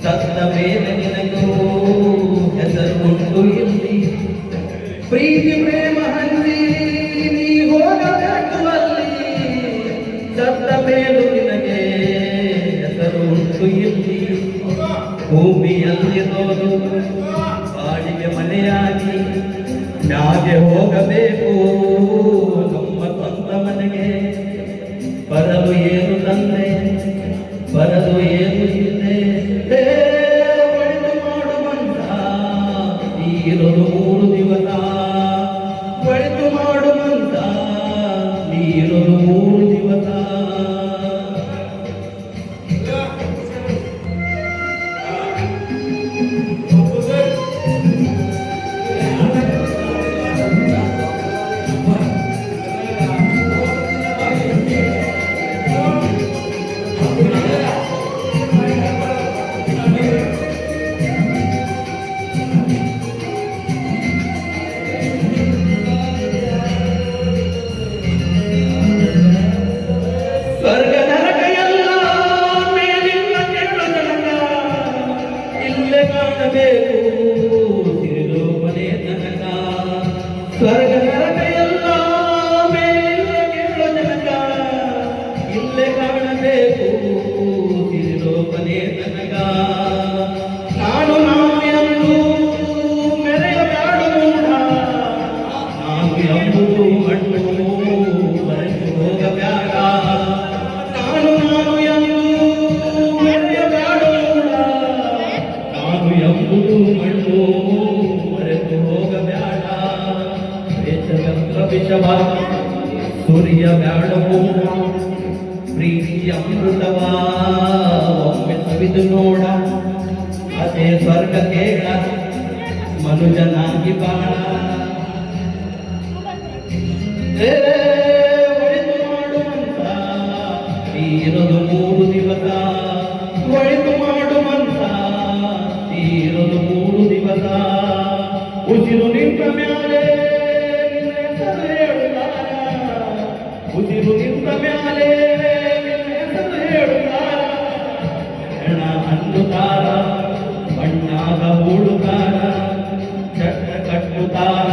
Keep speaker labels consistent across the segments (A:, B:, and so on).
A: ಸತ್ತ ಮೇಲೆ ನಿನಗೂ ಹೆಸರುಂಟು ಇಲ್ಲಿ ಪ್ರೀತಿ ಪ್ರೇಮ ಹಂಚಿ ನೀ ಹೋಗಬೇಕು ಅಲ್ಲಿ ಸತ್ತ ಮೇಲೂ ನಿನಗೆ ಹೆಸರು ಉಂಟು ಇಲ್ಲಿ ಭೂಮಿಯಲ್ಲಿರೋದು ಬಾಡಿಗೆ ಮನೆಯಾಗಿ ಮ್ಯಾಗೆ ಹೋಗಬೇಕು ನಮ್ಮ ಸ್ವಂತ ಮನೆಗೆ ಬರಲು ಏನು ತಂದೆ ಬರಲು ಏನು ಹಿಂದೆ ಒಳಿತು ಮಾಡುವಂತ ನೀರಲು 3 ದಿವಸ ಒಳಿತು ಮಾಡುವಂತ ನೀರಲು 3 ದಿವಸ ಸ್ವರ್ಗ ನರಕ ಎಲ್ಲ ಮೇಲಿಂದ ಕೇಳೋ ಜನಕ ಇಲ್ಲೇ ಕಾಣಬೇಕು ತಿರುಲೋಕನೇ ತನಕ ನಾನು ಎಂದು ಮೆರೆಯಬೇಡ ಮೂಢ ನಾನು ಎಂಬುದು ಮಣ್ಣು ಮರೆತು ಹೋಗಬೇಡ ನಾನು ಎಂದು ಮೆರೆಯಬೇಡ ಮೂಢ ನಾನು ಎಂಬುದು ಮಣ್ಣು ಮರೆತು ಹೋಗಬೇಡ ವಿಷವ ಸೂರ್ಯ ಬ್ಯಾಡವು ಪ್ರೀತಿ ಅಮೃತವ ಒಮ್ಮೆ ಸವಿದು ನೋಡ ಅದೇ ಸ್ವರ್ಗ ಕೇಳ ಮನುಜನಾಗಿ ಬಾಳ ಒಳಿತು ಮಾಡುವಂತ ತೀರದು 3 ದಿವಸ ಒಳಿತು ಮಾಡುವಂತ ತೀರದು 3 ದಿವಸ ಉಸಿರು ನಿಂತ ಮ್ಯಾಲೆ ಉಸಿರು ನಿಂತ ಮ್ಯಾಲೆ ಹೆಸರು ಹೇಳುತ್ತಾರ ಹೆಣ ಅನ್ನುತ್ತಾರ ಬಣ್ಣಾದ ಹೂಡುತ್ತಾರ ಚಟ್ಟ ಕಟ್ಟುತ್ತಾರ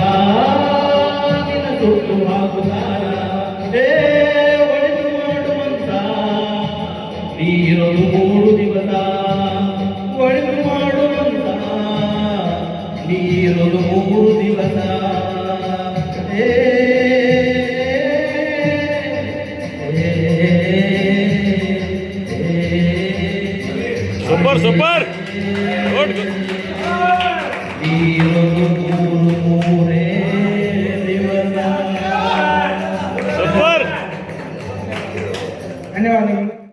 A: ನಿನ್ನ ಸುಟ್ಟು ಹಾಕುತ್ತಾರ ಒಳಿತು ಮಾಡುವಂತ ನೀರಲು 3 ದಿವಸ ಒಳಿತು ಮಾಡುವಂತ ನೀರಲು 3 ದಿವಸ
B: Super, super. Good.
A: Good.